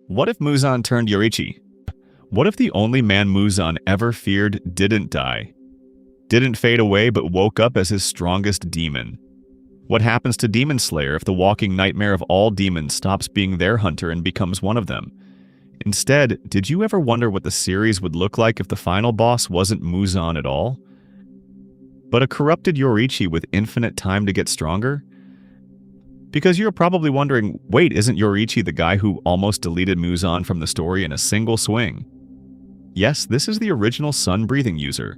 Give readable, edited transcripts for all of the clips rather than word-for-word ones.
What if Muzan turned Yoriichi? What if the only man Muzan ever feared didn't die? Didn't fade away but woke up as his strongest demon? What happens to Demon Slayer if the walking nightmare of all demons stops being their hunter and becomes one of them? Instead, did you ever wonder what the series would look like if the final boss wasn't Muzan at all, but a corrupted Yoriichi with infinite time to get stronger? Because you're probably wondering, wait, isn't Yoriichi the guy who almost deleted Muzan from the story in a single swing? Yes, this is the original sun-breathing user.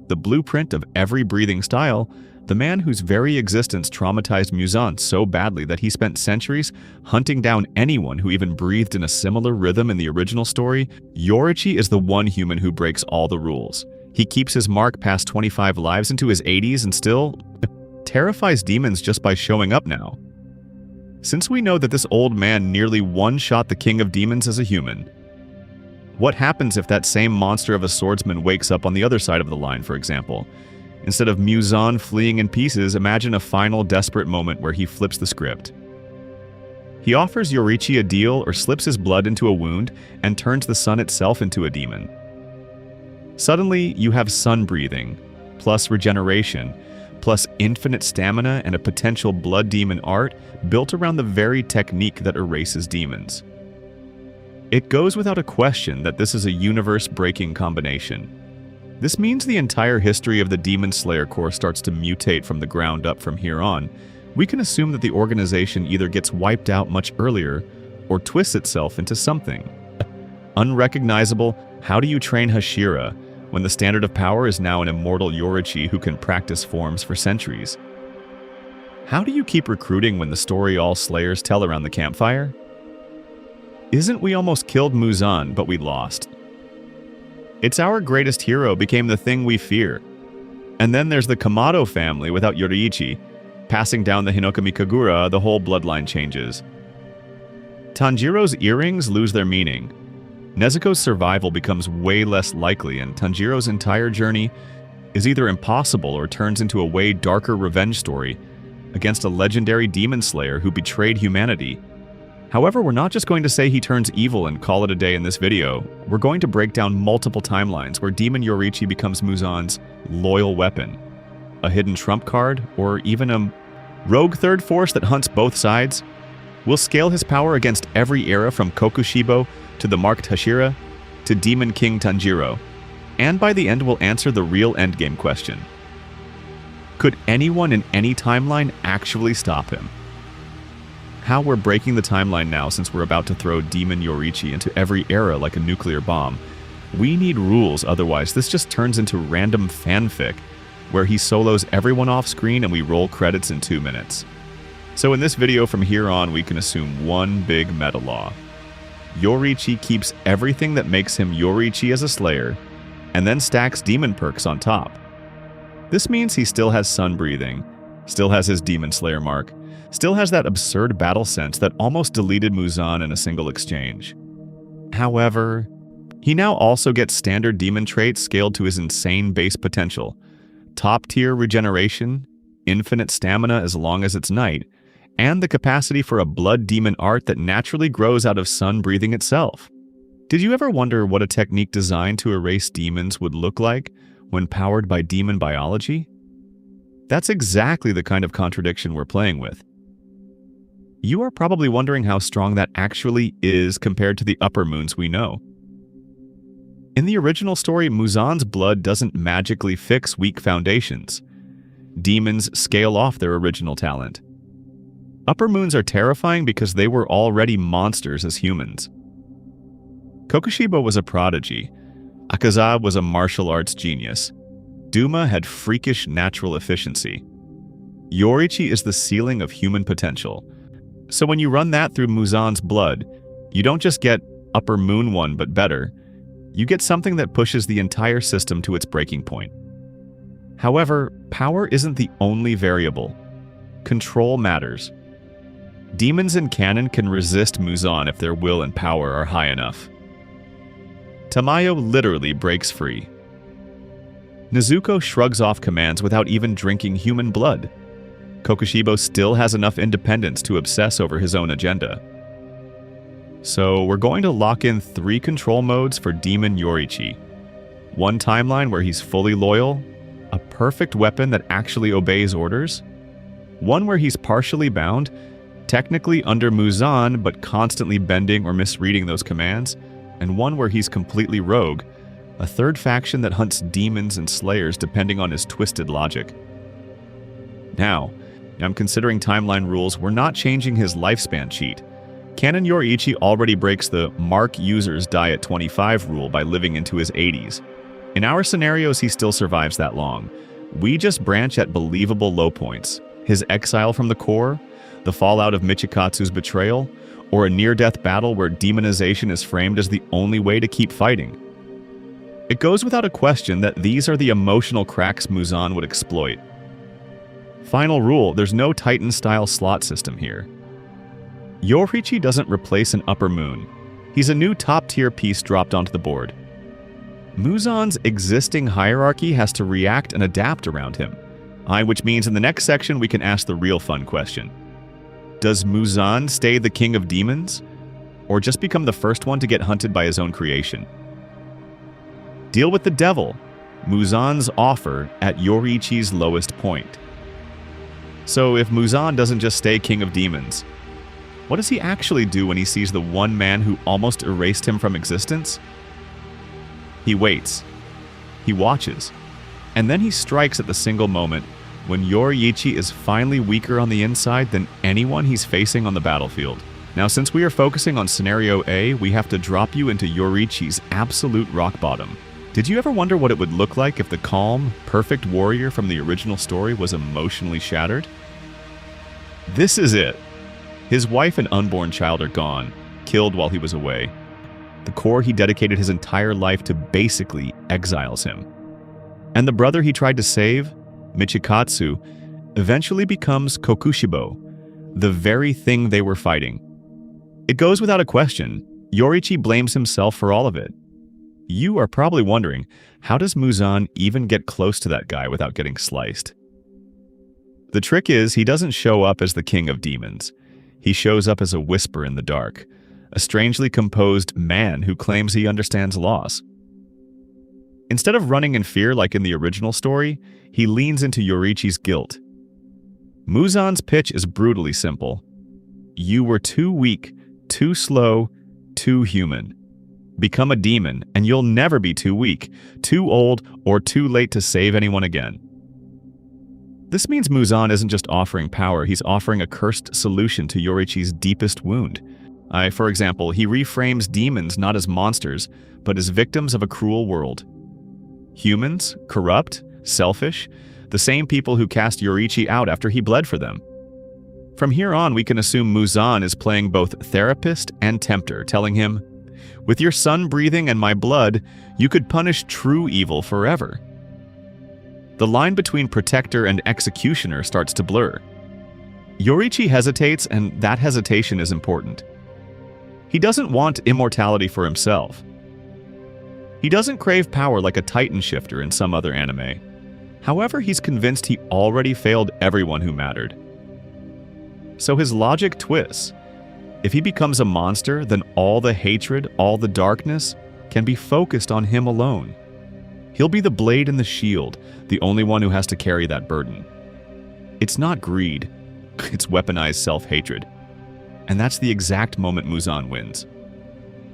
The blueprint of every breathing style, the man whose very existence traumatized Muzan so badly that he spent centuries hunting down anyone who even breathed in a similar rhythm in the original story. Yoriichi is the one human who breaks all the rules. He keeps his mark past 25 lives into his 80s and still terrifies demons just by showing up now. Since we know that this old man nearly one-shot the king of demons as a human, what happens if that same monster of a swordsman wakes up on the other side of the line, for example? Instead of Muzan fleeing in pieces, imagine a final desperate moment where he flips the script. He offers Yoriichi a deal or slips his blood into a wound and turns the sun itself into a demon. Suddenly, you have sun breathing, plus regeneration, plus infinite stamina and a potential blood demon art built around the very technique that erases demons. It goes without a question that this is a universe-breaking combination. This means the entire history of the Demon Slayer Corps starts to mutate from the ground up from here on. We can assume that the organization either gets wiped out much earlier or twists itself into something. Unrecognizable, how do you train Hashira when the standard of power is now an immortal Yoriichi who can practice forms for centuries? How do you keep recruiting when the story all Slayers tell around the campfire? Isn't we almost killed Muzan, but we lost? It's our greatest hero became the thing we fear. And then there's the Kamado family without Yoriichi. Passing down the Hinokami Kagura, the whole bloodline changes. Tanjiro's earrings lose their meaning. Nezuko's survival becomes way less likely, and Tanjiro's entire journey is either impossible or turns into a way darker revenge story against a legendary demon slayer who betrayed humanity. However, we're not just going to say he turns evil and call it a day in this video. We're going to break down multiple timelines where Demon Yoriichi becomes Muzan's loyal weapon, a hidden trump card, or even a rogue third force that hunts both sides. We'll scale his power against every era from Kokushibo to the marked Hashira to Demon King Tanjiro. And by the end, we'll answer the real endgame question. Could anyone in any timeline actually stop him? How we're breaking the timeline now, since we're about to throw Demon Yoriichi into every era like a nuclear bomb. We need rules, otherwise this just turns into random fanfic, where he solos everyone off screen and we roll credits in 2 minutes. So in this video from here on, we can assume one big meta law. Yoriichi keeps everything that makes him Yoriichi as a slayer, and then stacks demon perks on top. This means he still has sun breathing, still has his demon slayer mark, still has that absurd battle sense that almost deleted Muzan in a single exchange. However, he now also gets standard demon traits scaled to his insane base potential, top-tier regeneration, infinite stamina as long as it's night, and the capacity for a blood demon art that naturally grows out of sun breathing itself. Did you ever wonder what a technique designed to erase demons would look like when powered by demon biology? That's exactly the kind of contradiction we're playing with. You are probably wondering how strong that actually is compared to the upper moons we know. In the original story, Muzan's blood doesn't magically fix weak foundations. Demons scale off their original talent. Upper moons are terrifying because they were already monsters as humans. Kokushibo was a prodigy. Akaza was a martial arts genius. Duma had freakish natural efficiency. Yoriichi is the ceiling of human potential. So when you run that through Muzan's blood, you don't just get Upper Moon 1 but better, you get something that pushes the entire system to its breaking point. However, power isn't the only variable. Control matters. Demons in canon can resist Muzan if their will and power are high enough. Tamayo literally breaks free. Nezuko shrugs off commands without even drinking human blood. Kokushibo still has enough independence to obsess over his own agenda. So we're going to lock in 3 control modes for Demon Yoriichi. One timeline where he's fully loyal, a perfect weapon that actually obeys orders, one where he's partially bound, technically under Muzan but constantly bending or misreading those commands, and one where he's completely rogue, a third faction that hunts demons and slayers depending on his twisted logic. Now, I'm considering timeline rules, we're not changing his lifespan cheat. Canon Yoriichi already breaks the mark users die at 25 rule by living into his 80s. In our scenarios, he still survives that long. We just branch at believable low points. His exile from the core, the fallout of Michikatsu's betrayal, or a near-death battle where demonization is framed as the only way to keep fighting. It goes without a question that these are the emotional cracks Muzan would exploit. Final rule, there's no Titan-style slot system here. Yoriichi doesn't replace an upper moon. He's a new top-tier piece dropped onto the board. Muzan's existing hierarchy has to react and adapt around him. Which means in the next section we can ask the real fun question. Does Muzan stay the king of demons? Or just become the first one to get hunted by his own creation? Deal with the devil, Muzan's offer at Yoriichi's lowest point. So if Muzan doesn't just stay king of demons, what does he actually do when he sees the one man who almost erased him from existence? He waits. He watches. And then he strikes at the single moment when Yoriichi is finally weaker on the inside than anyone he's facing on the battlefield. Now, since we are focusing on Scenario A, we have to drop you into Yoriichi's absolute rock bottom. Did you ever wonder what it would look like if the calm, perfect warrior from the original story was emotionally shattered? This is it. His wife and unborn child are gone, killed while he was away. The core he dedicated his entire life to basically exiles him. And the brother he tried to save, Michikatsu, eventually becomes Kokushibo, the very thing they were fighting. It goes without a question, Yoriichi blames himself for all of it. You are probably wondering, how does Muzan even get close to that guy without getting sliced? The trick is, he doesn't show up as the king of demons. He shows up as a whisper in the dark, a strangely composed man who claims he understands loss. Instead of running in fear like in the original story, he leans into Yoriichi's guilt. Muzan's pitch is brutally simple. You were too weak, too slow, too human. Become a demon, and you'll never be too weak, too old, or too late to save anyone again. This means Muzan isn't just offering power, he's offering a cursed solution to Yoriichi's deepest wound. For example, he reframes demons not as monsters, but as victims of a cruel world. Humans, corrupt, selfish, the same people who cast Yoriichi out after he bled for them. From here on, we can assume Muzan is playing both therapist and tempter, telling him, "With your sun breathing and my blood, you could punish true evil forever." The line between protector and executioner starts to blur. Yoriichi hesitates, and that hesitation is important. He doesn't want immortality for himself. He doesn't crave power like a Titan shifter in some other anime. However, he's convinced he already failed everyone who mattered. So his logic twists. If he becomes a monster, then all the hatred, all the darkness, can be focused on him alone. He'll be the blade and the shield, the only one who has to carry that burden. It's not greed, it's weaponized self-hatred. And that's the exact moment Muzan wins.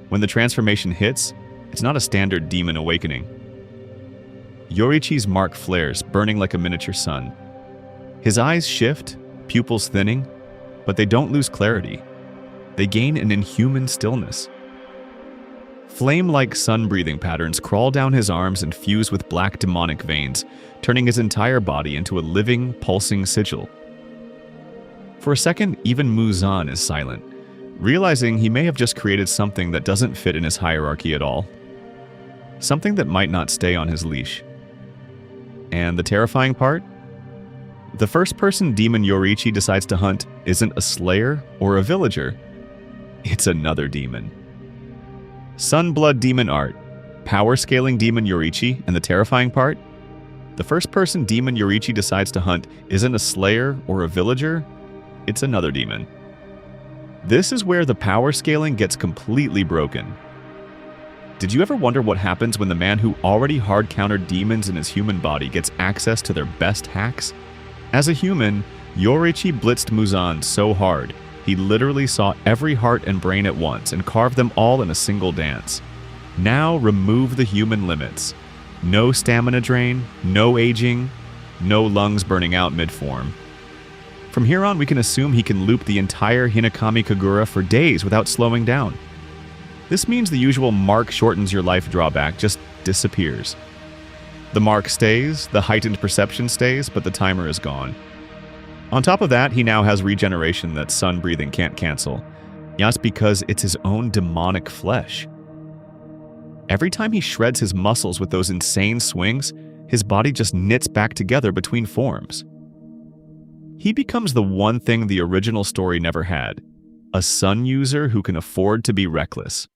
When the transformation hits, it's not a standard demon awakening. Yoriichi's mark flares, burning like a miniature sun. His eyes shift, pupils thinning, but they don't lose clarity. They gain an inhuman stillness. Flame-like sun-breathing patterns crawl down his arms and fuse with black demonic veins, turning his entire body into a living, pulsing sigil. For a second, even Muzan is silent, realizing he may have just created something that doesn't fit in his hierarchy at all. Something that might not stay on his leash. And the terrifying part? The first-person demon Yoriichi decides to hunt isn't a slayer or a villager. It's another demon. Sunblood demon art, power-scaling demon Yoriichi, and the terrifying part? The first-person demon Yoriichi decides to hunt isn't a slayer or a villager, it's another demon. This is where the power scaling gets completely broken. Did you ever wonder what happens when the man who already hard-countered demons in his human body gets access to their best hacks? As a human, Yoriichi blitzed Muzan so hard, he literally saw every heart and brain at once and carved them all in a single dance. Now remove the human limits. No stamina drain, no aging, no lungs burning out mid-form. From here on, we can assume he can loop the entire Hinokami Kagura for days without slowing down. This means the usual mark shortens your life drawback just disappears. The mark stays, the heightened perception stays, but the timer is gone. On top of that, he now has regeneration that sun breathing can't cancel. That's because it's his own demonic flesh. Every time he shreds his muscles with those insane swings, his body just knits back together between forms. He becomes the one thing the original story never had, a sun user who can afford to be reckless.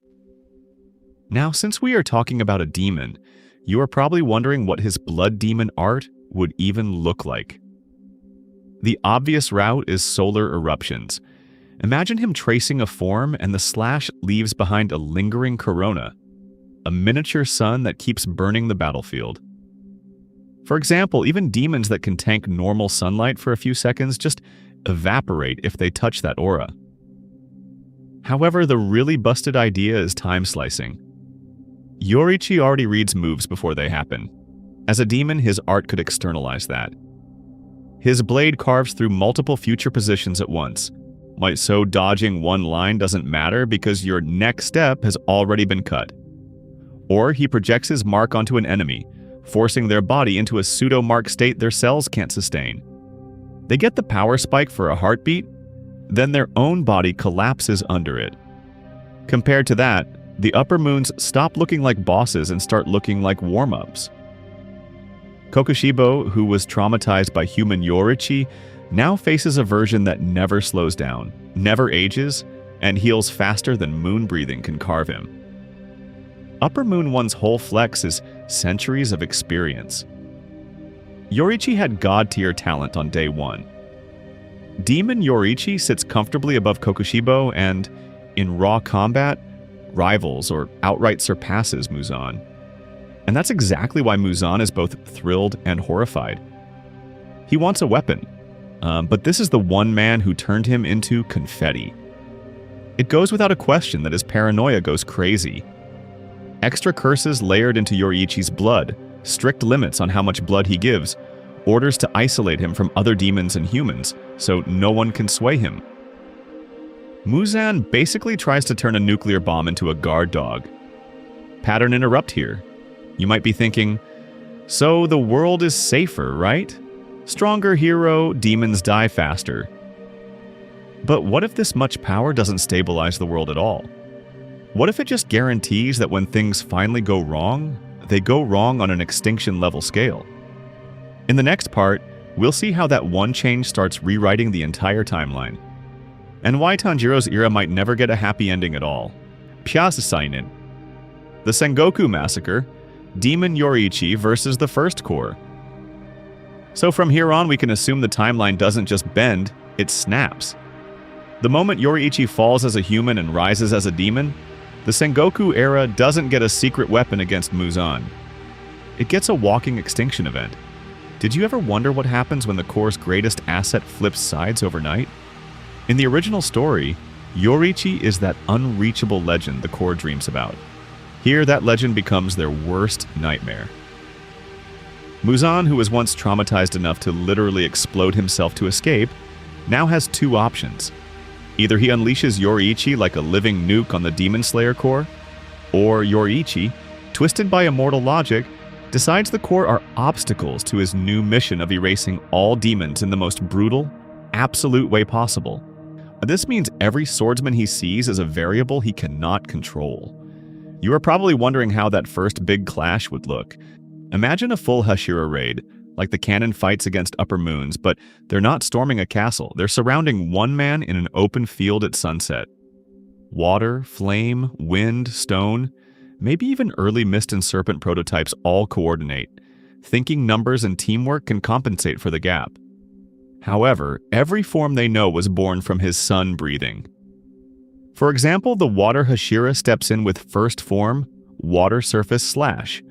Now, since we are talking about a demon, you are probably wondering what his blood demon art would even look like. The obvious route is solar eruptions. Imagine him tracing a form and the slash leaves behind a lingering corona, a miniature sun that keeps burning the battlefield. For example, even demons that can tank normal sunlight for a few seconds just evaporate if they touch that aura. However, the really busted idea is time slicing. Yoriichi already reads moves before they happen. As a demon, his art could externalize that. His blade carves through multiple future positions at once. So dodging one line doesn't matter because your next step has already been cut. Or he projects his mark onto an enemy, forcing their body into a pseudo-mark state their cells can't sustain. They get the power spike for a heartbeat, then their own body collapses under it. Compared to that, the upper moons stop looking like bosses and start looking like warm-ups. Kokushibo, who was traumatized by human Yoriichi, now faces a version that never slows down, never ages, and heals faster than moon breathing can carve him. Upper Moon One's whole flex is centuries of experience. Yoriichi had god-tier talent on day one. Demon Yoriichi sits comfortably above Kokushibo and, in raw combat, rivals or outright surpasses Muzan. And that's exactly why Muzan is both thrilled and horrified. He wants a weapon, but this is the one man who turned him into confetti. It goes without a question that his paranoia goes crazy. Extra curses layered into Yoriichi's blood, strict limits on how much blood he gives, orders to isolate him from other demons and humans, so no one can sway him. Muzan basically tries to turn a nuclear bomb into a guard dog. Pattern interrupt here. You might be thinking, so the world is safer, right? Stronger hero, demons die faster. But what if this much power doesn't stabilize the world at all? What if it just guarantees that when things finally go wrong, they go wrong on an extinction-level scale? In the next part, we'll see how that one change starts rewriting the entire timeline, and why Tanjiro's era might never get a happy ending at all. Pyasasainen. The Sengoku Massacre, Demon Yoriichi versus the First Corps. So from here on, we can assume the timeline doesn't just bend, it snaps. The moment Yoriichi falls as a human and rises as a demon, the Sengoku era doesn't get a secret weapon against Muzan. It gets a walking extinction event. Did you ever wonder what happens when the Corps' greatest asset flips sides overnight? In the original story, Yoriichi is that unreachable legend the Corps dreams about. Here, that legend becomes their worst nightmare. Muzan, who was once traumatized enough to literally explode himself to escape, now has two options. Either he unleashes Yoriichi like a living nuke on the Demon Slayer Corps, or Yoriichi, twisted by immortal logic, decides the Corps are obstacles to his new mission of erasing all demons in the most brutal, absolute way possible. This means every swordsman he sees is a variable he cannot control. You are probably wondering how that first big clash would look. Imagine a full Hashira raid, like the canon fights against Upper Moons, but they're not storming a castle. They're surrounding one man in an open field at sunset. Water, flame, wind, stone, maybe even early Mist and Serpent prototypes all coordinate. Thinking numbers and teamwork can compensate for the gap. However, every form they know was born from his sun breathing. For example, the water Hashira steps in with first form, water surface slash.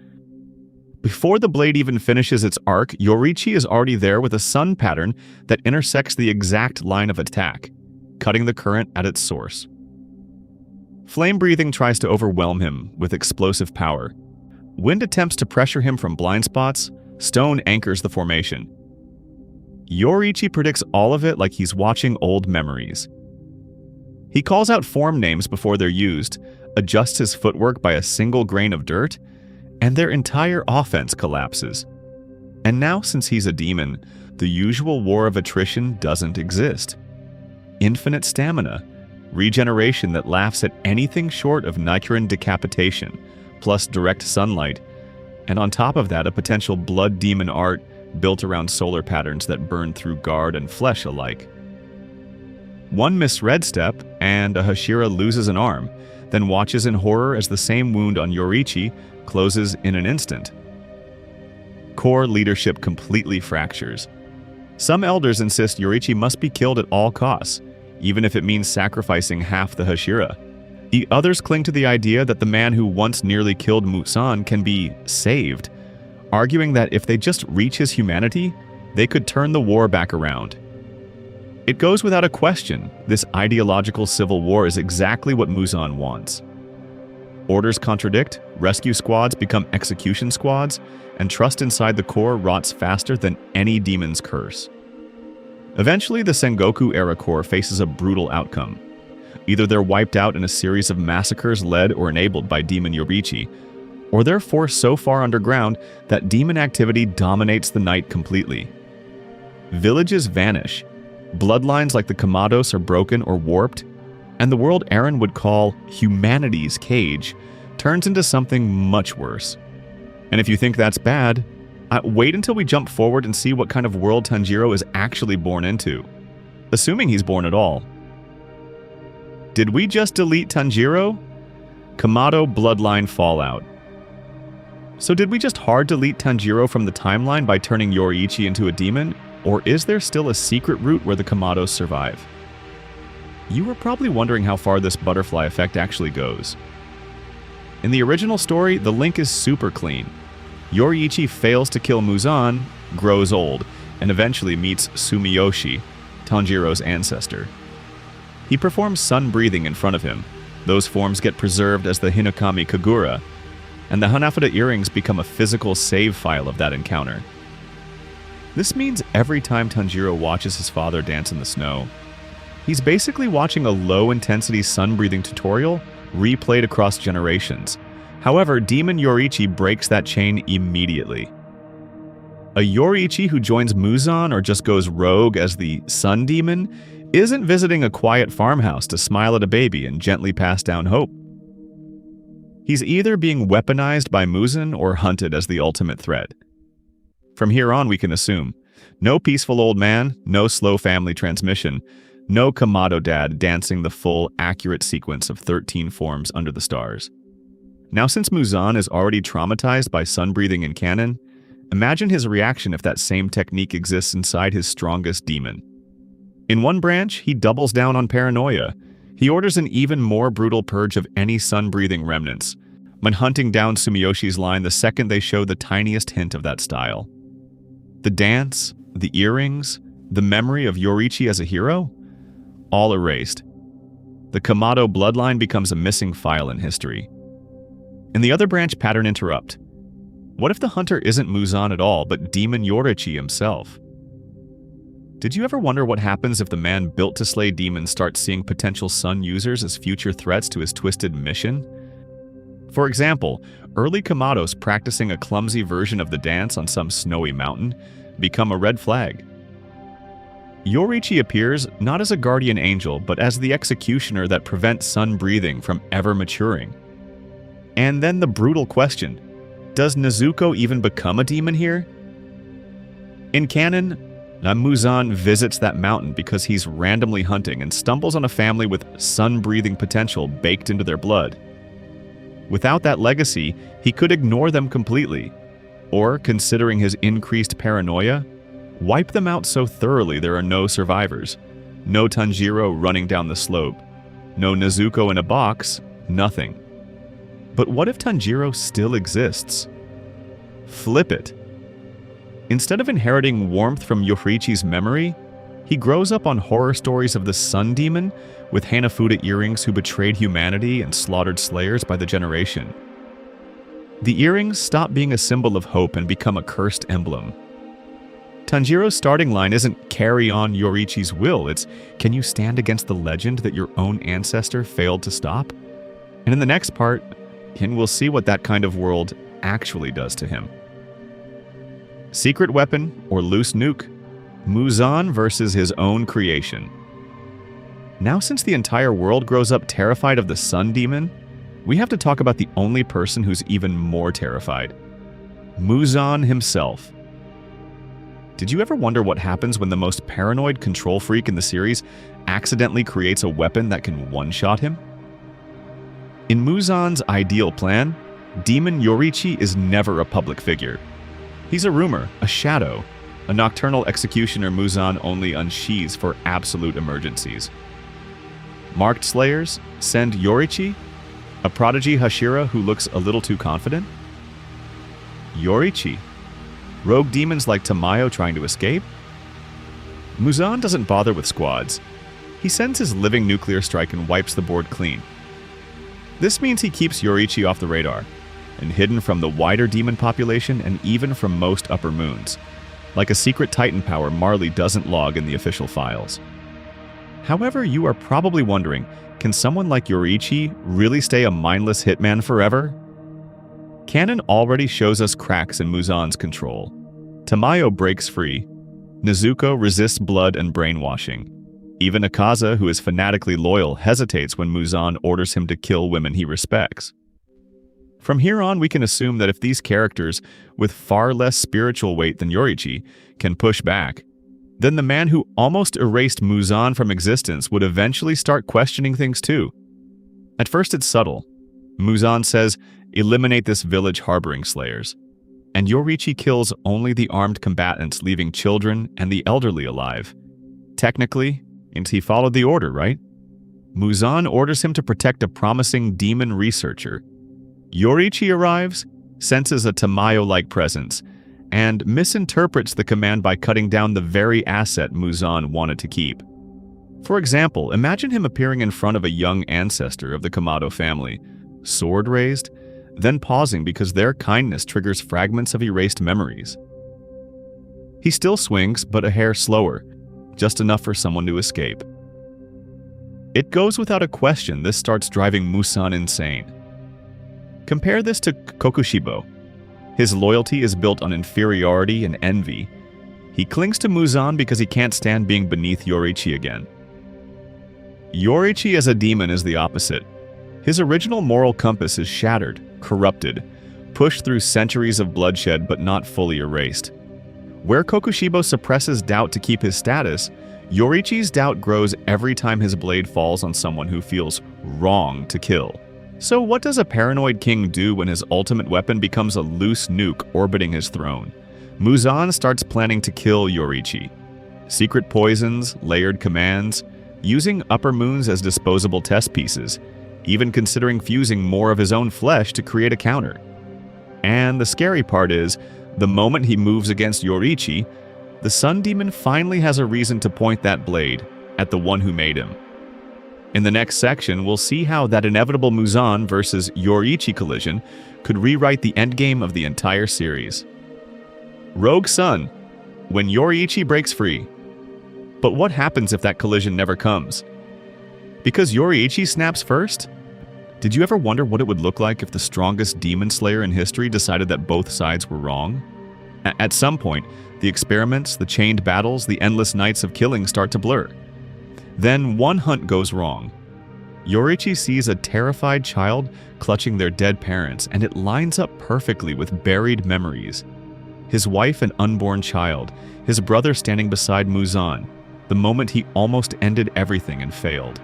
Before the blade even finishes its arc, Yoriichi is already there with a sun pattern that intersects the exact line of attack, cutting the current at its source. Flame breathing tries to overwhelm him with explosive power. Wind attempts to pressure him from blind spots, stone anchors the formation. Yoriichi predicts all of it like he's watching old memories. He calls out form names before they're used, adjusts his footwork by a single grain of dirt, and their entire offense collapses. And now, since he's a demon, the usual war of attrition doesn't exist. Infinite stamina, regeneration that laughs at anything short of Nichiren decapitation, plus direct sunlight, and on top of that a potential blood demon art built around solar patterns that burn through guard and flesh alike. One misread step, and a Hashira loses an arm, then watches in horror as the same wound on Yoriichi closes in an instant. Core leadership completely fractures. Some elders insist Yoriichi must be killed at all costs, even if it means sacrificing half the Hashira. The others cling to the idea that the man who once nearly killed Muzan can be saved, arguing that if they just reach his humanity, they could turn the war back around. It goes without a question, this ideological civil war is exactly what Muzan wants. Orders contradict, rescue squads become execution squads, and trust inside the core rots faster than any demon's curse. Eventually, the Sengoku-era core faces a brutal outcome. Either they're wiped out in a series of massacres led or enabled by Demon Yoriichi, or they're forced so far underground that demon activity dominates the night completely. Villages vanish, bloodlines like the Kamados are broken or warped, and the world Eren would call humanity's cage turns into something much worse. And if you think that's bad, wait until we jump forward and see what kind of world Tanjiro is actually born into. Assuming he's born at all. Did we just delete Tanjiro? Kamado bloodline fallout. So did we just hard delete Tanjiro from the timeline by turning Yoriichi into a demon? Or is there still a secret route where the Kamados survive? You were probably wondering how far this butterfly effect actually goes. In the original story, the link is super clean. Yoriichi fails to kill Muzan, grows old, and eventually meets Sumiyoshi, Tanjiro's ancestor. He performs sun breathing in front of him. Those forms get preserved as the Hinokami Kagura, and the Hanafuda earrings become a physical save file of that encounter. This means every time Tanjiro watches his father dance in the snow, he's basically watching a low-intensity sun-breathing tutorial replayed across generations. However, Demon Yoriichi breaks that chain immediately. A Yoriichi who joins Muzan or just goes rogue as the Sun Demon isn't visiting a quiet farmhouse to smile at a baby and gently pass down hope. He's either being weaponized by Muzan or hunted as the ultimate threat. From here on, we can assume no peaceful old man, no slow family transmission, no Kamado dad dancing the full, accurate sequence of 13 forms under the stars. Now, since Muzan is already traumatized by sun-breathing in canon, imagine his reaction if that same technique exists inside his strongest demon. In one branch, he doubles down on paranoia. He orders an even more brutal purge of any sun-breathing remnants, when hunting down Sumiyoshi's line the second they show the tiniest hint of that style. The dance, the earrings, the memory of Yoriichi as a hero? All erased. The Kamado bloodline becomes a missing file in history. In the other branch, pattern interrupt. What if the hunter isn't Muzan at all, but Demon Yoriichi himself? Did you ever wonder what happens if the man built to slay demons starts seeing potential sun users as future threats to his twisted mission? For example, early Kamados practicing a clumsy version of the dance on some snowy mountain become a red flag. Yoriichi appears not as a guardian angel, but as the executioner that prevents sun breathing from ever maturing. And then the brutal question, does Nezuko even become a demon here? In canon, Muzan visits that mountain because he's randomly hunting and stumbles on a family with sun-breathing potential baked into their blood. Without that legacy, he could ignore them completely, or, considering his increased paranoia, wipe them out so thoroughly there are no survivors, no Tanjiro running down the slope, No Nezuko in a box, nothing. But what if Tanjiro still exists? Flip it. Instead of inheriting warmth from Yoriichi's memory, he grows up on horror stories of the Sun Demon with Hanafuda earrings who betrayed humanity and slaughtered slayers by the generation. The earrings stop being a symbol of hope and become a cursed emblem. Tanjiro's starting line isn't "carry on Yoriichi's will," it's "can you stand against the legend that your own ancestor failed to stop?" And in the next part, we'll see what that kind of world actually does to him. Secret weapon or loose nuke? Muzan versus his own creation. Now, since the entire world grows up terrified of the Sun Demon, we have to talk about the only person who's even more terrified. Muzan himself. Did you ever wonder what happens when the most paranoid control freak in the series accidentally creates a weapon that can one-shot him? In Muzan's ideal plan, Demon Yoriichi is never a public figure. He's a rumor, a shadow, a nocturnal executioner Muzan only unsheathes for absolute emergencies. Marked slayers send Yoriichi, a prodigy Hashira who looks a little too confident. Yoriichi. Rogue demons like Tamayo trying to escape. Muzan doesn't bother with squads. He sends his living nuclear strike and wipes the board clean. This means he keeps Yoriichi off the radar, and hidden from the wider demon population and even from most upper moons. Like a secret Titan power Marley doesn't log in the official files. However, you are probably wondering, can someone like Yoriichi really stay a mindless hitman forever? Canon already shows us cracks in Muzan's control. Tamayo breaks free. Nezuko resists blood and brainwashing. Even Akaza, who is fanatically loyal, hesitates when Muzan orders him to kill women he respects. From here on, we can assume that if these characters, with far less spiritual weight than Yoriichi, can push back, then the man who almost erased Muzan from existence would eventually start questioning things too. At first it's subtle. Muzan says, "Eliminate this village harboring slayers." And Yoriichi kills only the armed combatants, leaving children and the elderly alive. Technically, he followed the order, right? Muzan orders him to protect a promising demon researcher. Yoriichi arrives, senses a Tamayo-like presence, and misinterprets the command by cutting down the very asset Muzan wanted to keep. For example, imagine him appearing in front of a young ancestor of the Kamado family, sword raised, then pausing because their kindness triggers fragments of erased memories. He still swings, but a hair slower, just enough for someone to escape. It goes without a question this starts driving Muzan insane. Compare this to Kokushibo. His loyalty is built on inferiority and envy. He clings to Muzan because he can't stand being beneath Yoriichi again. Yoriichi as a demon is the opposite. His original moral compass is shattered, corrupted, pushed through centuries of bloodshed but not fully erased. Where Kokushibo suppresses doubt to keep his status, Yoriichi's doubt grows every time his blade falls on someone who feels wrong to kill. So what does a paranoid king do when his ultimate weapon becomes a loose nuke orbiting his throne? Muzan starts planning to kill Yoriichi. Secret poisons, layered commands, using upper moons as disposable test pieces, even considering fusing more of his own flesh to create a counter. And the scary part is, the moment he moves against Yoriichi, the Sun Demon finally has a reason to point that blade at the one who made him. In the next section, we'll see how that inevitable Muzan versus Yoriichi collision could rewrite the endgame of the entire series. Rogue Sun, when Yoriichi breaks free. But what happens if that collision never comes? Because Yoriichi snaps first? Did you ever wonder what it would look like if the strongest demon slayer in history decided that both sides were wrong? At some point, the experiments, the chained battles, the endless nights of killing start to blur. Then one hunt goes wrong. Yoriichi sees a terrified child clutching their dead parents, and it lines up perfectly with buried memories. His wife and unborn child, his brother standing beside Muzan, the moment he almost ended everything and failed.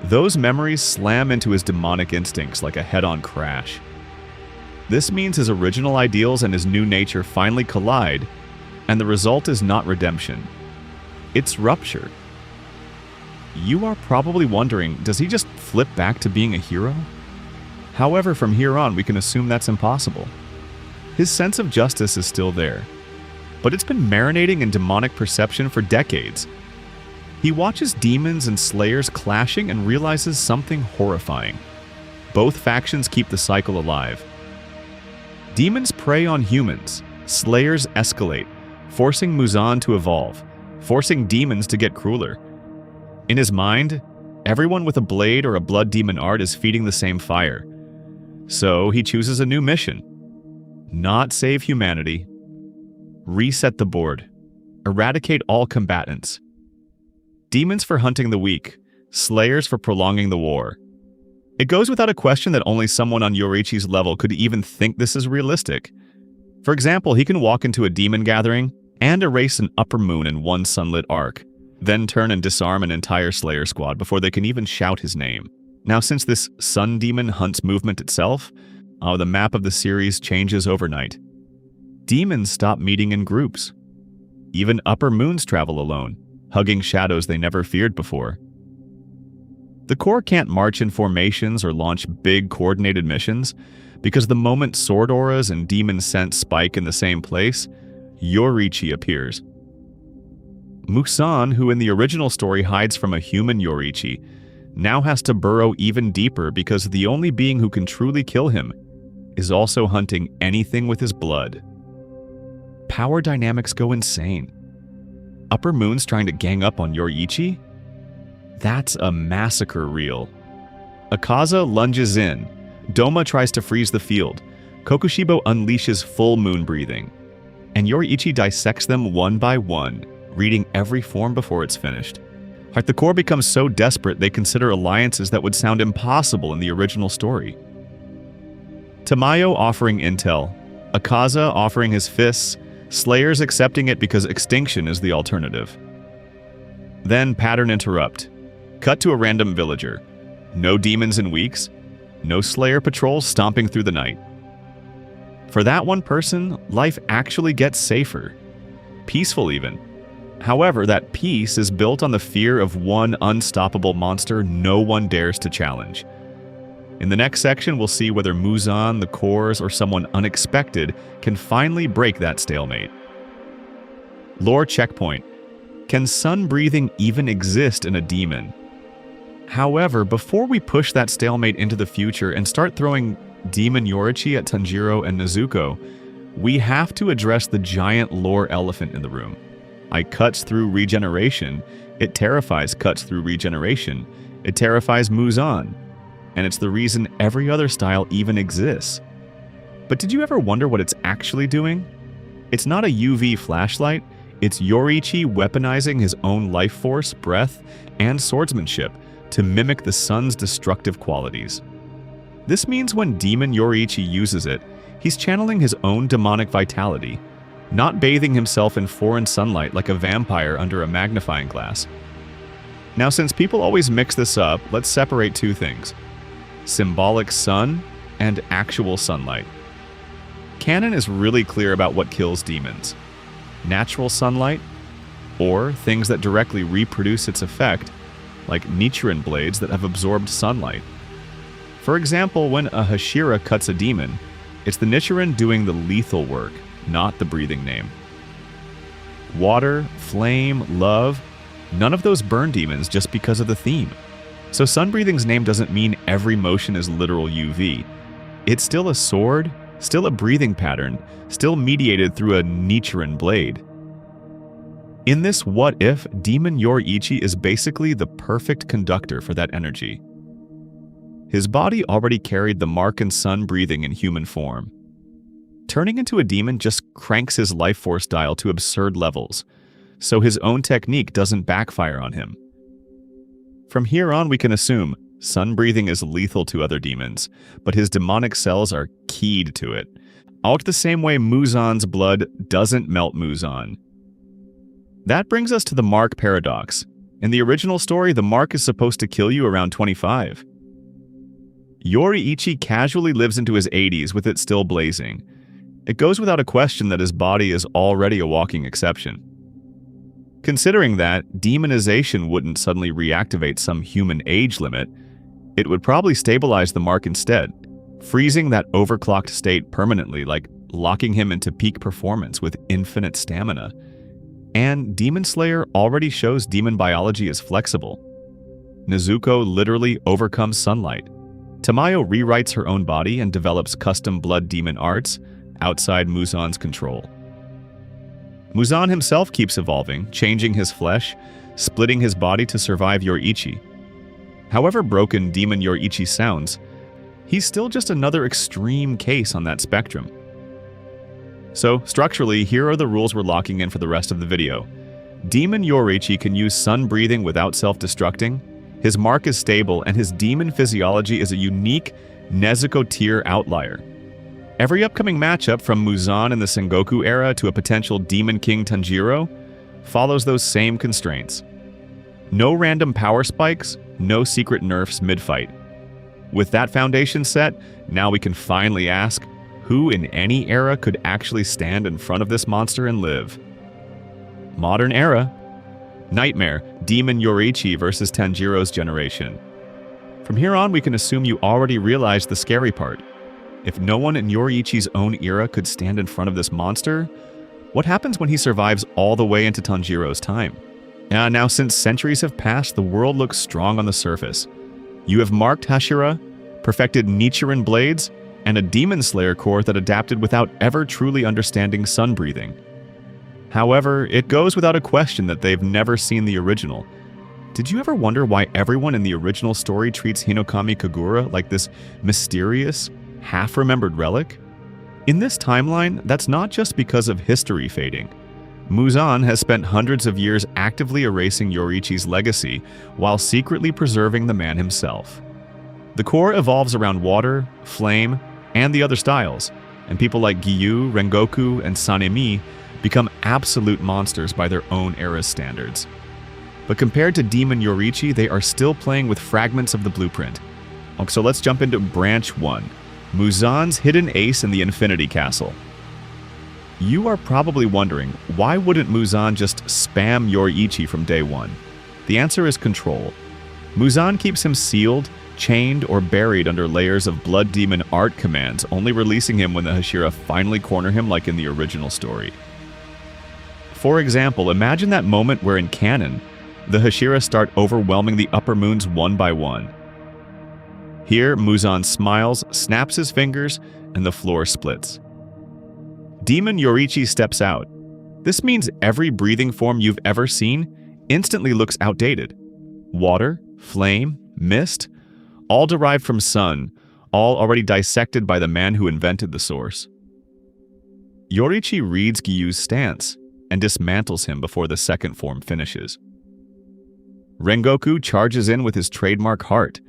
Those memories slam into his demonic instincts like a head-on crash. This means his original ideals and his new nature finally collide, and the result is not redemption. It's rupture. You are probably wondering, does he just flip back to being a hero? However, from here on, we can assume that's impossible. His sense of justice is still there, but it's been marinating in demonic perception for decades. He watches demons and slayers clashing and realizes something horrifying. Both factions keep the cycle alive. Demons prey on humans, slayers escalate, forcing Muzan to evolve, forcing demons to get crueler. In his mind, everyone with a blade or a blood demon art is feeding the same fire. So he chooses a new mission. Not save humanity. Reset the board. Eradicate all combatants. Demons for hunting the weak, slayers for prolonging the war. It goes without a question that only someone on Yoriichi's level could even think this is realistic. For example, he can walk into a demon gathering and erase an upper moon in one sunlit arc, then turn and disarm an entire Slayer squad before they can even shout his name. Now, since this sun demon hunts movement itself, the map of the series changes overnight. Demons stop meeting in groups. Even upper moons travel alone, hugging shadows they never feared before. The Corps can't march in formations or launch big coordinated missions, because the moment sword auras and demon scent spike in the same place, Yoriichi appears. Muzan, who in the original story hides from a human Yoriichi, now has to burrow even deeper because the only being who can truly kill him is also hunting anything with his blood. Power dynamics go insane. Upper moons trying to gang up on Yoriichi? That's a massacre reel. Akaza lunges in. Doma tries to freeze the field. Kokushibo unleashes full moon breathing. And Yoriichi dissects them one by one, reading every form before it's finished. The Corps becomes so desperate they consider alliances that would sound impossible in the original story. Tamayo offering intel, Akaza offering his fists, Slayers accepting it because extinction is the alternative. Then pattern interrupt. Cut to a random villager. No demons in weeks. No Slayer patrols stomping through the night. For that one person, life actually gets safer. Peaceful even. However, that peace is built on the fear of one unstoppable monster no one dares to challenge. In the next section, we'll see whether Muzan, the Corps, or someone unexpected can finally break that stalemate. Lore checkpoint. Can sun breathing even exist in a demon? However, before we push that stalemate into the future and start throwing Demon Yoriichi at Tanjiro and Nezuko, we have to address the giant lore elephant in the room. Cuts through regeneration. It terrifies cuts through regeneration. It terrifies Muzan. And it's the reason every other style even exists. But did you ever wonder what it's actually doing? It's not a UV flashlight, it's Yoriichi weaponizing his own life force, breath, and swordsmanship to mimic the sun's destructive qualities. This means when Demon Yoriichi uses it, he's channeling his own demonic vitality, not bathing himself in foreign sunlight like a vampire under a magnifying glass. Now, since people always mix this up, let's separate two things: symbolic sun and actual sunlight. Canon is really clear about what kills demons: natural sunlight, or things that directly reproduce its effect, like Nichiren blades that have absorbed sunlight. For example, when a Hashira cuts a demon, it's the Nichiren doing the lethal work, not the breathing name. Water, flame, love, none of those burn demons just because of the theme. So Sunbreathing's name doesn't mean every motion is literal UV. It's still a sword, still a breathing pattern, still mediated through a Nichiren blade. In this what if, Demon Yoriichi is basically the perfect conductor for that energy. His body already carried the mark and sun breathing in human form. Turning into a demon just cranks his life force dial to absurd levels, so his own technique doesn't backfire on him. From here on, we can assume sun breathing is lethal to other demons, but his demonic cells are keyed to it, out the same way Muzan's blood doesn't melt Muzan. That brings us to the mark paradox. In the original story, the mark is supposed to kill you around 25. Yoriichi casually lives into his 80s with it still blazing. It goes without a question that his body is already a walking exception. Considering that demonization wouldn't suddenly reactivate some human age limit, it would probably stabilize the mark instead, freezing that overclocked state permanently, like locking him into peak performance with infinite stamina. And Demon Slayer already shows demon biology is flexible. Nezuko literally overcomes sunlight. Tamayo rewrites her own body and develops custom blood demon arts outside Muzan's control. Muzan himself keeps evolving, changing his flesh, splitting his body to survive Yoriichi. However broken Demon Yoriichi sounds, he's still just another extreme case on that spectrum. So, structurally, here are the rules we're locking in for the rest of the video. Demon Yoriichi can use sun breathing without self-destructing, his mark is stable, and his demon physiology is a unique Nezuko tier outlier. Every upcoming matchup from Muzan in the Sengoku era to a potential Demon King Tanjiro follows those same constraints. No random power spikes, no secret nerfs mid-fight. With that foundation set, now we can finally ask, who in any era could actually stand in front of this monster and live? Modern era. Nightmare, Demon Yoriichi versus Tanjiro's generation. From here on, we can assume you already realized the scary part. If no one in Yoriichi's own era could stand in front of this monster, what happens when he survives all the way into Tanjiro's time? Now, since centuries have passed, the world looks strong on the surface. You have marked Hashira, perfected Nichiren blades, and a Demon Slayer core that adapted without ever truly understanding sun breathing. However, it goes without a question that they've never seen the original. Did you ever wonder why everyone in the original story treats Hinokami Kagura like this mysterious, half-remembered relic? In this timeline, that's not just because of history fading. Muzan has spent hundreds of years actively erasing Yoriichi's legacy while secretly preserving the man himself. The core evolves around water, flame, and the other styles, and people like Giyu, Rengoku, and Sanemi become absolute monsters by their own era's standards. But compared to Demon Yoriichi, they are still playing with fragments of the blueprint. So let's jump into Branch 1. Muzan's hidden ace in the Infinity Castle. You are probably wondering, why wouldn't Muzan just spam Yoriichi from day one? The answer is control. Muzan keeps him sealed, chained, or buried under layers of blood demon art commands, only releasing him when the Hashira finally corner him like in the original story. For example, imagine that moment where in canon, the Hashira start overwhelming the upper moons one by one. Here, Muzan smiles, snaps his fingers, and the floor splits. Demon Yoriichi steps out. This means every breathing form you've ever seen instantly looks outdated. Water, flame, mist, all derived from sun, all already dissected by the man who invented the source. Yoriichi reads Giyu's stance and dismantles him before the second form finishes. Rengoku charges in with his trademark heart,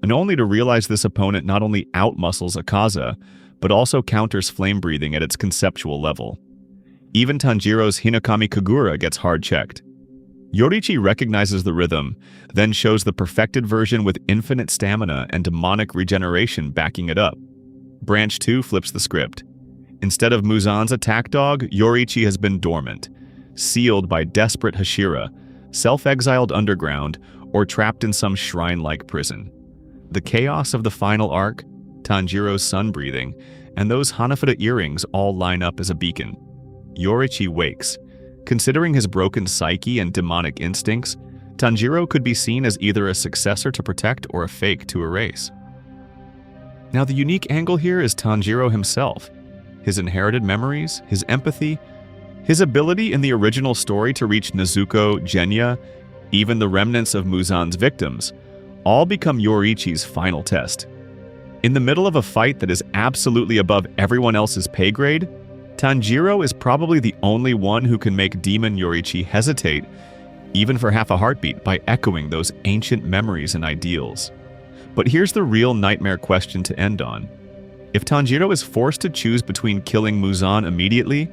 and only to realize this opponent not only outmuscles Akaza, but also counters flame breathing at its conceptual level. Even Tanjiro's Hinokami Kagura gets hard-checked. Yoriichi recognizes the rhythm, then shows the perfected version with infinite stamina and demonic regeneration backing it up. Branch 2 flips the script. Instead of Muzan's attack dog, Yoriichi has been dormant, sealed by desperate Hashira, self-exiled underground, or trapped in some shrine-like prison. The chaos of the final arc, Tanjiro's sun breathing, and those Hanafuda earrings all line up as a beacon. Yoriichi wakes. Considering his broken psyche and demonic instincts, Tanjiro could be seen as either a successor to protect or a fake to erase. Now, the unique angle here is Tanjiro himself. His inherited memories, his empathy, his ability in the original story to reach Nezuko, Genya, even the remnants of Muzan's victims, all become Yoriichi's final test. In the middle of a fight that is absolutely above everyone else's pay grade, Tanjiro is probably the only one who can make Demon Yoriichi hesitate, even for half a heartbeat, by echoing those ancient memories and ideals. But here's the real nightmare question to end on. If Tanjiro is forced to choose between killing Muzan immediately,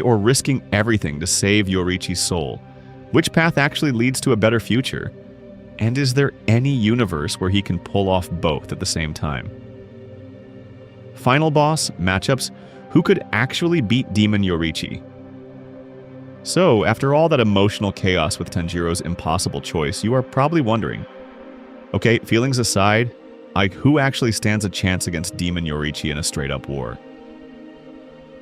or risking everything to save Yoriichi's soul, which path actually leads to a better future? And is there any universe where he can pull off both at the same time? Final boss, matchups, who could actually beat Demon Yoriichi? So, after all that emotional chaos with Tanjiro's impossible choice, you are probably wondering, okay, feelings aside, who actually stands a chance against Demon Yoriichi in a straight-up war?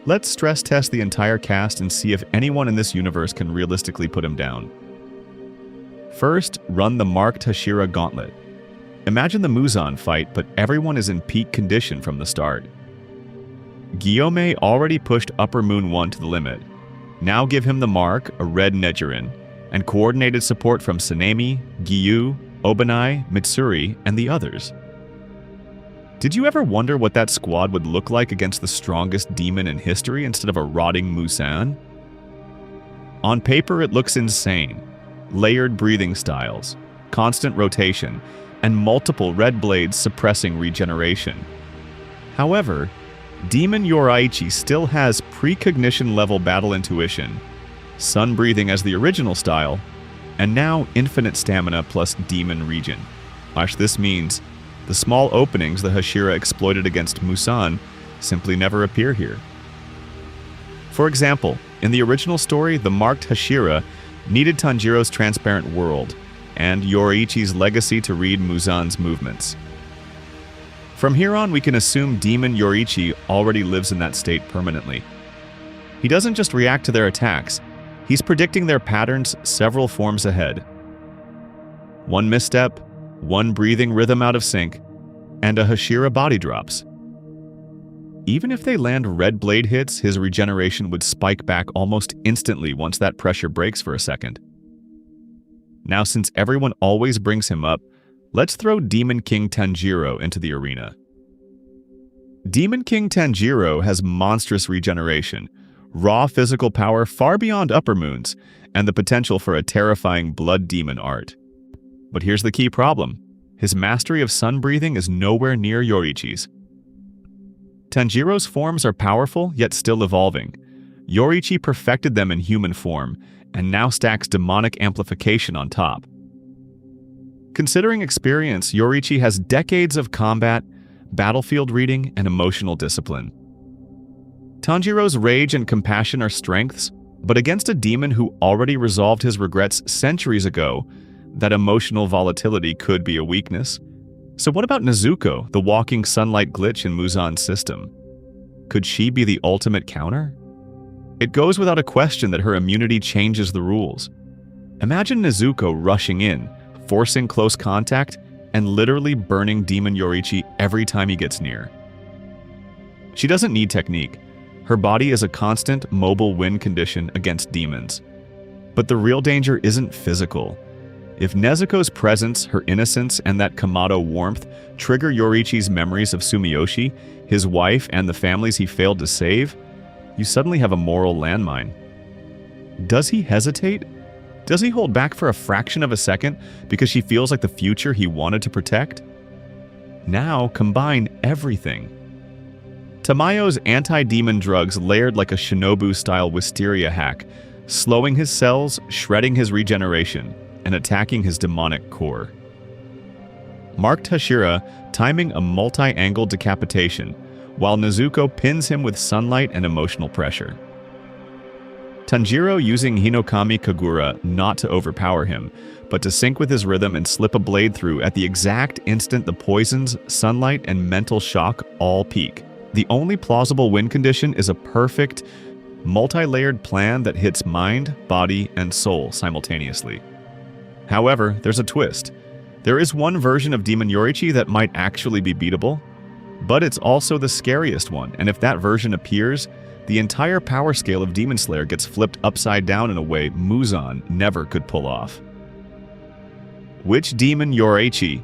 Let's stress test the entire cast and see if anyone in this universe can realistically put him down. First, run the marked Hashira Gauntlet. Imagine the Muzan fight, but everyone is in peak condition from the start. Guillaume already pushed Upper Moon 1 to the limit. Now give him the mark, a red Nejirin, and coordinated support from Sanemi, Giyu, Obanai, Mitsuri, and the others. Did you ever wonder what that squad would look like against the strongest demon in history instead of a rotting Muzan? On paper, it looks insane. Layered breathing styles, constant rotation, and multiple red blades suppressing regeneration. However, Demon Yoriichi still has precognition level battle intuition, sun breathing as the original style, and now infinite stamina plus demon regen. This means the small openings the Hashira exploited against Muzan simply never appear here. For example, in the original story, the marked Hashira needed Tanjiro's transparent world and Yoriichi's legacy to read Muzan's movements. From here on, we can assume Demon Yoriichi already lives in that state permanently. He doesn't just react to their attacks, he's predicting their patterns several forms ahead. One misstep, one breathing rhythm out of sync, and a Hashira body drops. Even if they land red blade hits, his regeneration would spike back almost instantly once that pressure breaks for a second. Now, since everyone always brings him up, let's throw Demon King Tanjiro into the arena. Demon King Tanjiro has monstrous regeneration, raw physical power far beyond Upper Moon's, and the potential for a terrifying blood demon art. But here's the key problem. His mastery of sun breathing is nowhere near Yoriichi's. Tanjiro's forms are powerful, yet still evolving. Yoriichi perfected them in human form, and now stacks demonic amplification on top. Considering experience, Yoriichi has decades of combat, battlefield reading, and emotional discipline. Tanjiro's rage and compassion are strengths, but against a demon who already resolved his regrets centuries ago, that emotional volatility could be a weakness. So what about Nezuko, the walking sunlight glitch in Muzan's system? Could she be the ultimate counter? It goes without a question that her immunity changes the rules. Imagine Nezuko rushing in, forcing close contact, and literally burning Demon Yoriichi every time he gets near. She doesn't need technique. Her body is a constant, mobile win condition against demons. But the real danger isn't physical. If Nezuko's presence, her innocence, and that Kamado warmth trigger Yoriichi's memories of Sumiyoshi, his wife, and the families he failed to save, you suddenly have a moral landmine. Does he hesitate? Does he hold back for a fraction of a second because she feels like the future he wanted to protect? Now combine everything. Tamayo's anti-demon drugs layered like a Shinobu-style wisteria hack, slowing his cells, shredding his regeneration, and attacking his demonic core. Marked Hashira timing a multi-angle decapitation, while Nezuko pins him with sunlight and emotional pressure. Tanjiro using Hinokami Kagura not to overpower him, but to sync with his rhythm and slip a blade through at the exact instant the poisons, sunlight, and mental shock all peak. The only plausible win condition is a perfect, multi-layered plan that hits mind, body, and soul simultaneously. However, there's a twist. There is one version of Demon Yoriichi that might actually be beatable, but it's also the scariest one, and if that version appears, the entire power scale of Demon Slayer gets flipped upside down in a way Muzan never could pull off. Which Demon Yoriichi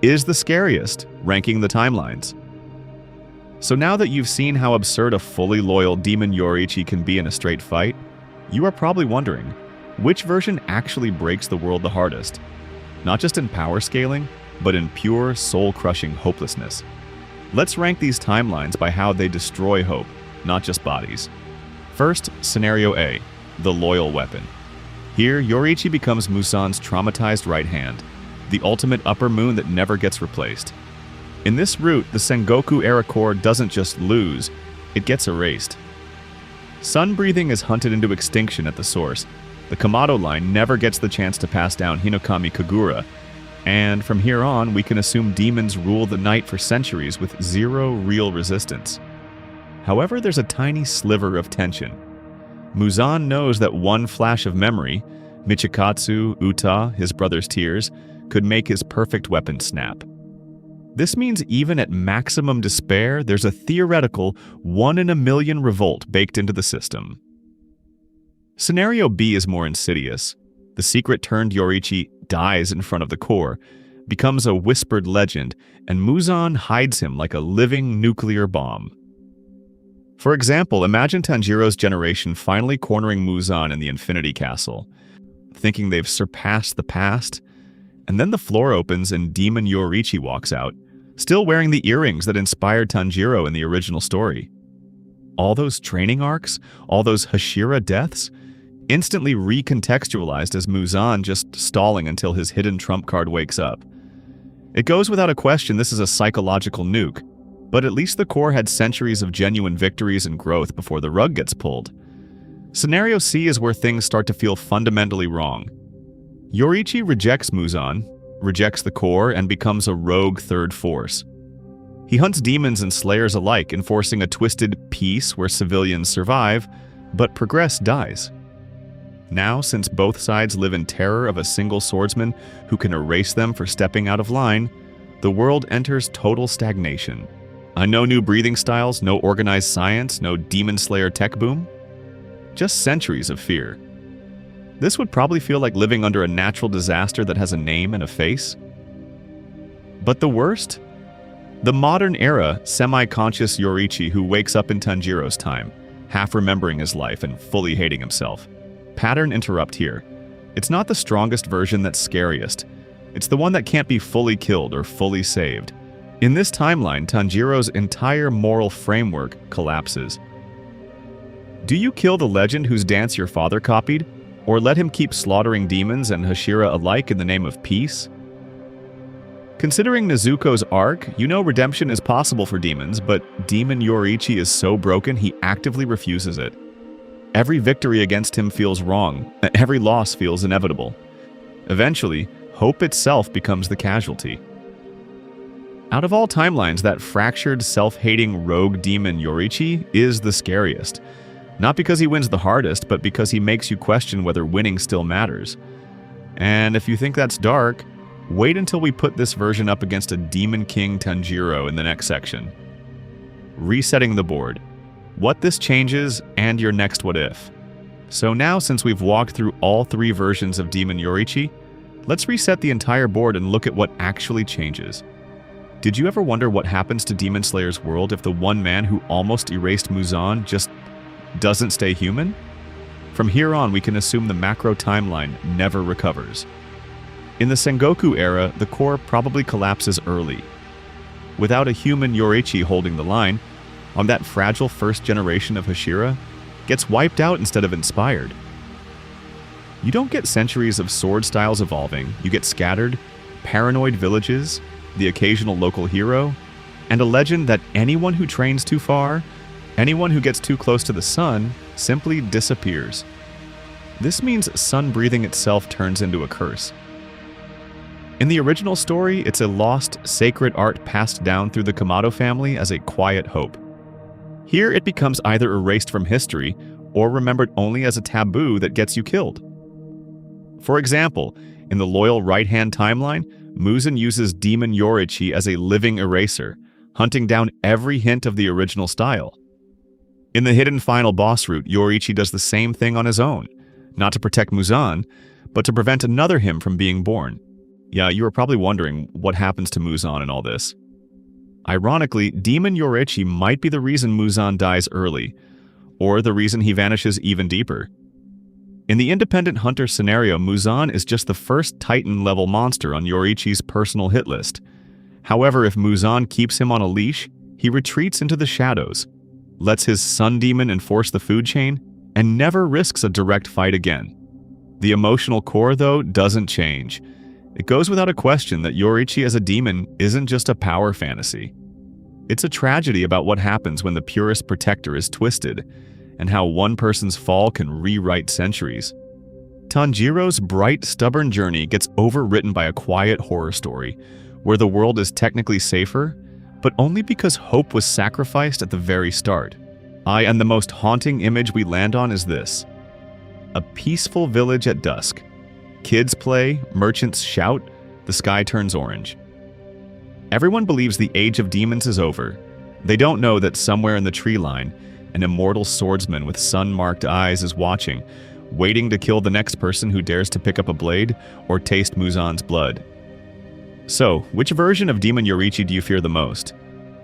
is the scariest, ranking the timelines? So now that you've seen how absurd a fully loyal Demon Yoriichi can be in a straight fight, you are probably wondering, which version actually breaks the world the hardest? Not just in power scaling, but in pure, soul-crushing hopelessness. Let's rank these timelines by how they destroy hope, not just bodies. First, Scenario A, the loyal weapon. Here, Yoriichi becomes Muzan's traumatized right hand, the ultimate upper moon that never gets replaced. In this route, the Sengoku-era core doesn't just lose, it gets erased. Sun breathing is hunted into extinction at the source. The Kamado line never gets the chance to pass down Hinokami Kagura, and from here on, we can assume demons rule the night for centuries with zero real resistance. However, there's a tiny sliver of tension. Muzan knows that one flash of memory, Michikatsu, Uta, his brother's tears, could make his perfect weapon snap. This means even at maximum despair, there's a theoretical 1 in a million revolt baked into the system. Scenario B is more insidious. The secret-turned Yoriichi dies in front of the core, becomes a whispered legend, and Muzan hides him like a living nuclear bomb. For example, imagine Tanjiro's generation finally cornering Muzan in the Infinity Castle, thinking they've surpassed the past, and then the floor opens and Demon Yoriichi walks out, still wearing the earrings that inspired Tanjiro in the original story. All those training arcs, all those Hashira deaths, instantly recontextualized as Muzan just stalling until his hidden trump card wakes up. It goes without a question this is a psychological nuke, but at least the core had centuries of genuine victories and growth before the rug gets pulled. Scenario C is where things start to feel fundamentally wrong. Yoriichi rejects Muzan, rejects the core, and becomes a rogue third force. He hunts demons and slayers alike, enforcing a twisted peace where civilians survive, but progress dies. Now, since both sides live in terror of a single swordsman who can erase them for stepping out of line, the world enters total stagnation. No new breathing styles, no organized science, no demon slayer tech boom. Just centuries of fear. This would probably feel like living under a natural disaster that has a name and a face. But the worst? The modern era, semi-conscious Yoriichi who wakes up in Tanjiro's time, half remembering his life and fully hating himself. Pattern interrupt here. It's not the strongest version that's scariest. It's the one that can't be fully killed or fully saved. In this timeline, Tanjiro's entire moral framework collapses. Do you kill the legend whose dance your father copied? Or let him keep slaughtering demons and Hashira alike in the name of peace? Considering Nezuko's arc, you know redemption is possible for demons, but Demon Yoriichi is so broken he actively refuses it. Every victory against him feels wrong, every loss feels inevitable. Eventually, hope itself becomes the casualty. Out of all timelines, that fractured, self-hating rogue demon Yoriichi is the scariest. Not because he wins the hardest, but because he makes you question whether winning still matters. And if you think that's dark, wait until we put this version up against a Demon King Tanjiro in the next section. Resetting the board. What this changes, and your next what if. So now, since we've walked through all three versions of Demon Yoriichi, let's reset the entire board and look at what actually changes. Did you ever wonder what happens to Demon Slayer's world if the one man who almost erased Muzan just doesn't stay human? From here on, we can assume the macro timeline never recovers. In the Sengoku era, the core probably collapses early. Without a human Yoriichi holding the line, on that fragile first generation of Hashira gets wiped out instead of inspired. You don't get centuries of sword styles evolving, you get scattered, paranoid villages, the occasional local hero, and a legend that anyone who trains too far, anyone who gets too close to the sun, simply disappears. This means sun breathing itself turns into a curse. In the original story, it's a lost, sacred art passed down through the Kamado family as a quiet hope. Here, it becomes either erased from history or remembered only as a taboo that gets you killed. For example, in the Loyal Right-Hand timeline, Muzan uses Demon Yoriichi as a living eraser, hunting down every hint of the original style. In the hidden final boss route, Yoriichi does the same thing on his own, not to protect Muzan, but to prevent another him from being born. Yeah, you were probably wondering what happens to Muzan in all this. Ironically, Demon Yoriichi might be the reason Muzan dies early, or the reason he vanishes even deeper. In the Independent Hunter scenario, Muzan is just the first Titan-level monster on Yoriichi's personal hit list. However, if Muzan keeps him on a leash, he retreats into the shadows, lets his sun demon enforce the food chain, and never risks a direct fight again. The emotional core, though, doesn't change. It goes without a question that Yoriichi as a demon isn't just a power fantasy. It's a tragedy about what happens when the purest protector is twisted, and how one person's fall can rewrite centuries. Tanjiro's bright, stubborn journey gets overwritten by a quiet horror story, where the world is technically safer, but only because hope was sacrificed at the very start. And the most haunting image we land on is this. A peaceful village at dusk. Kids play, merchants shout, the sky turns orange. Everyone believes the age of demons is over. They don't know that somewhere in the tree line, an immortal swordsman with sun-marked eyes is watching, waiting to kill the next person who dares to pick up a blade or taste Muzan's blood. So, which version of Demon Yoriichi do you fear the most?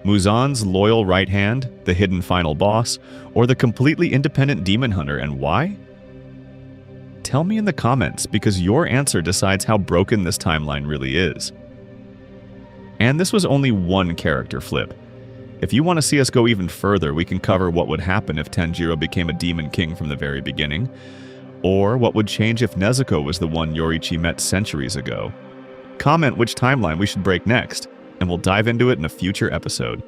Muzan's loyal right hand, the hidden final boss, or the completely independent demon hunter, and why? Tell me in the comments, because your answer decides how broken this timeline really is. And this was only one character flip. If you want to see us go even further, we can cover what would happen if Tanjiro became a demon king from the very beginning, or what would change if Nezuko was the one Yoriichi met centuries ago. Comment which timeline we should break next, and we'll dive into it in a future episode.